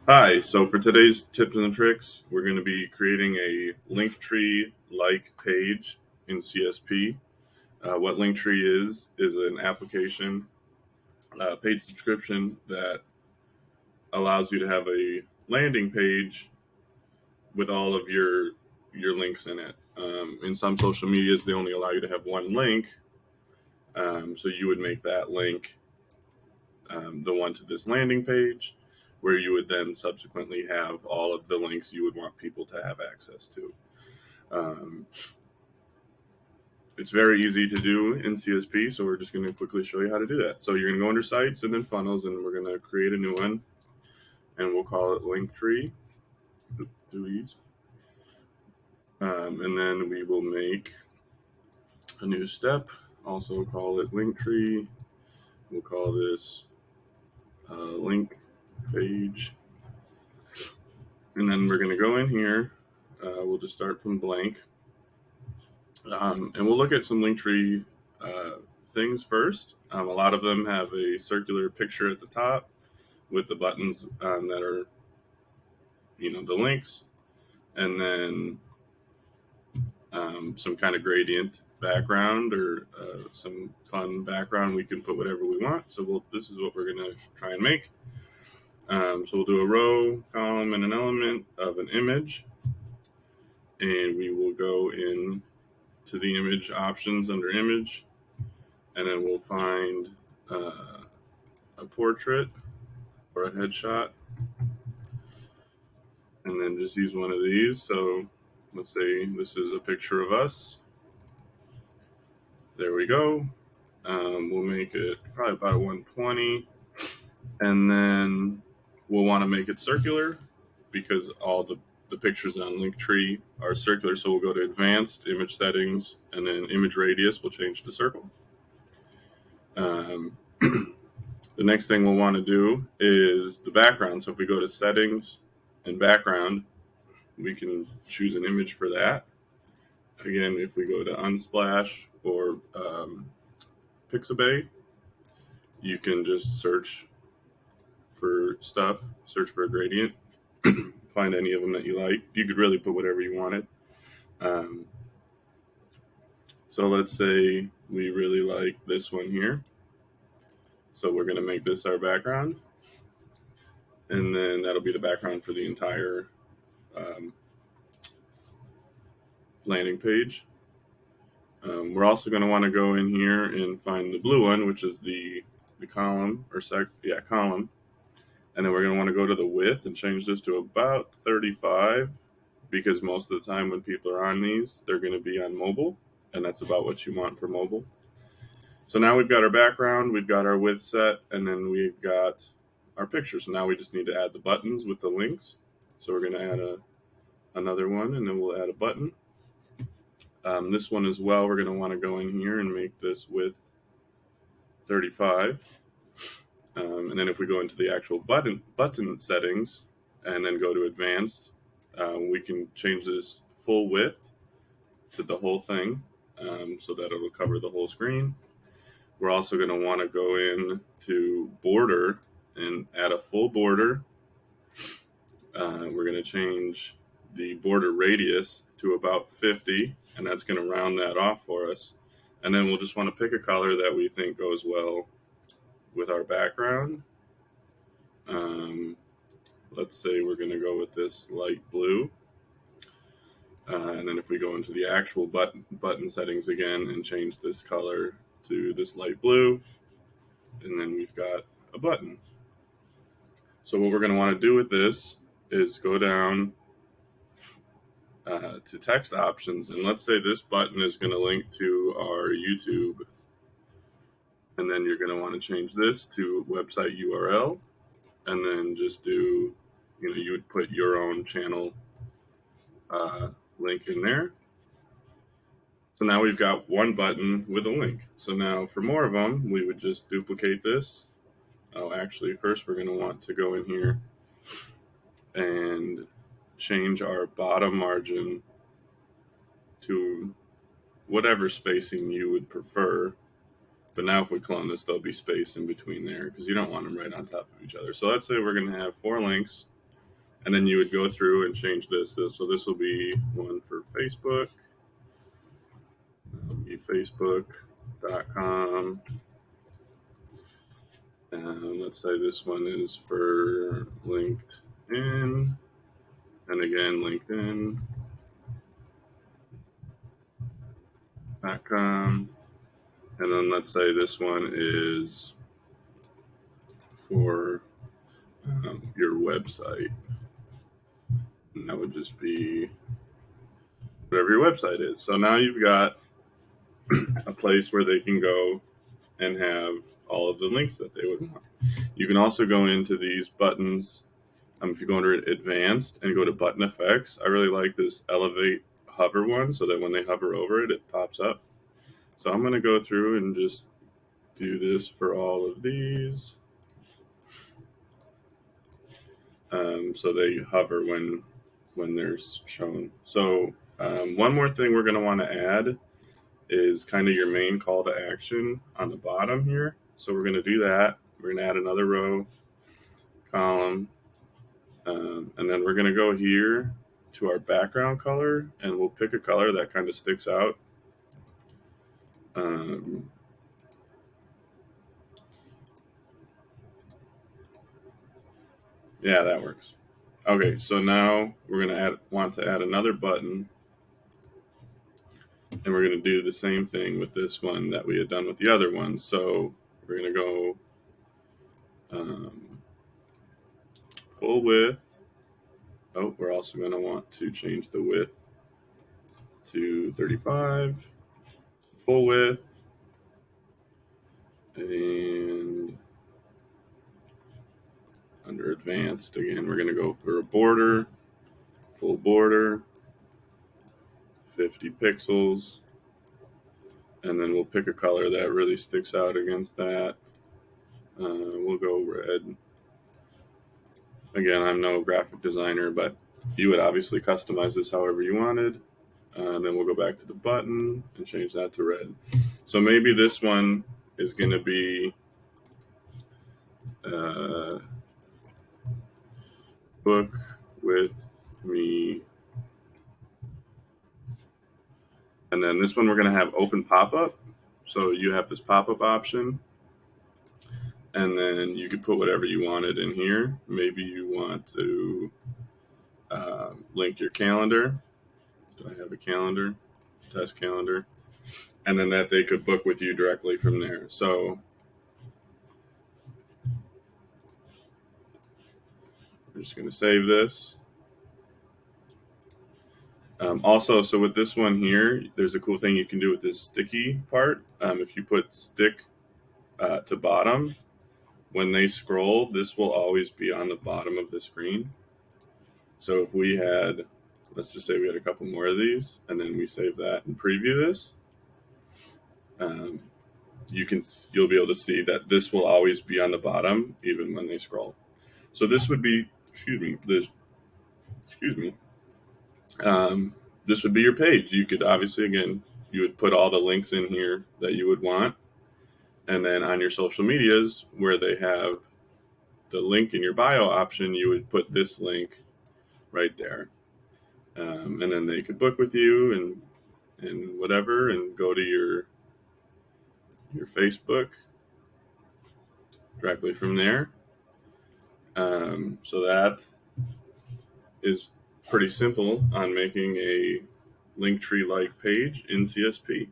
Hi, so for today's tips and tricks, we're going to be creating a LinkTree like page in CSP. What LinkTree is an application, paid subscription that allows you to have a landing page with all of your links in it. In some social medias, they only allow you to have one link, so you would make that link the one to this landing page, where you would then subsequently have all of the links you would want people to have access to. Um, it's very easy to do in CSP, so we're just going to quickly show you how to do that. So you're going to go under Sites and then Funnels, and we're going to create a new one, and we'll call it Linktree. Delete. And then we will make a new step, also call it Linktree. We'll call this link page. And then we're going to go in here. We'll just start from blank. And we'll look at some Linktree things first. A lot of them have a circular picture at the top with the buttons that are, the links, and then some kind of gradient background or some fun background. We can put whatever we want. So this is what we're going to try and make. So we'll do a row, column, and an element of an image, and we will go in to the image options under image, and then we'll find a portrait or a headshot, and then just use one of these. So let's say this is a picture of us. There we go. We'll make it probably about 120, and then we'll want to make it circular because all the pictures on Linktree are circular. So we'll go to Advanced Image Settings, and then Image Radius will change to circle. The next thing we'll want to do is the background. So if we go to Settings and Background, we can choose an image for that. Again, if we go to Unsplash or Pixabay, you can just search for stuff, search for a gradient, find any of them that you like. You could really put whatever you wanted. Um, so let's say we really like this one here. So we're going to make this our background. And then that'll be the background for the entire landing page. We're also going to want to go in here and find the blue one, which is the column or column. And then we're going to want to go to the width and change this to about 35, because most of the time when people are on these, they're going to be on mobile, and that's about what you want for mobile. So now we've got our background, we've got our width set, and then we've got our picture. So now we just need to add the buttons with the links. So we're going to add another one, and then we'll add a button. This one as well, we're going to want to go in here and make this width 35. And then if we go into the actual button settings and then go to advanced, we can change this full width to the whole thing, so that it'll cover the whole screen. We're also going to want to go in to border and add a full border. We're going to change the border radius to about 50, and that's going to round that off for us. And then we'll just want to pick a color that we think goes well with our background. Let's say we're going to go with this light blue. And then if we go into the actual button settings again and change this color to this light blue, and then we've got a button. So what we're going to want to do with this is go down to text options, and let's say this button is going to link to our YouTube, and then you're going to want to change this to website URL, and then just do, you would put your own channel link in there. So now we've got one button with a link. So now for more of them, we would just duplicate this. Oh, actually, first we're going to want to go in here and change our bottom margin to whatever spacing you would prefer. But now if we clone this, there'll be space in between there because you don't want them right on top of each other. So let's say we're going to have 4 links. And then you would go through and change this. So this will be one for Facebook. Be facebook.com. And let's say this one is for LinkedIn. And again, linkedin.com. And then let's say this one is for your website. And that would just be whatever your website is. So now you've got a place where they can go and have all of the links that they would want. You can also go into these buttons. If you go under advanced and go to button effects, I really like this elevate hover one, so that when they hover over it, it pops up. So I'm going to go through and just do this for all of these. So they hover when they're shown. So one more thing we're going to want to add is kind of your main call to action on the bottom here. So we're going to do that. We're going to add another row, column, and then we're going to go here to our background color, and we'll pick a color that kind of sticks out. Yeah, that works. Okay, so now we're going to want to add another button, and we're going to do the same thing with this one that we had done with the other one. So we're going to go full width. Oh, we're also going to want to change the width to 35, full width, and under advanced, again, we're going to go for a border, full border, 50 pixels, and then we'll pick a color that really sticks out against that. We'll go red. Again, I'm no graphic designer, but you would obviously customize this however you wanted. And then we'll go back to the button and change that to red. So maybe this one is going to be book with me. And then this one we're going to have open pop-up. So you have this pop-up option. And then you could put whatever you wanted in here. Maybe you want to link your calendar. Do I have a calendar? Test calendar. And then that they could book with you directly from there. So I'm just going to save this. Also, so with this one here, there's a cool thing you can do with this sticky part. If you put stick to bottom, when they scroll, this will always be on the bottom of the screen. So if we had, let's just say we had a couple more of these, and then we save that and preview this, you'll be able to see that this will always be on the bottom, even when they scroll. So this would be, this would be your page. You could obviously, again, you would put all the links in here that you would want. And then on your social medias, where they have the link in your bio option, you would put this link right there. And then they could book with you and whatever, and go to your Facebook directly from there. So that is pretty simple on making a LinkTree-like page in CSP.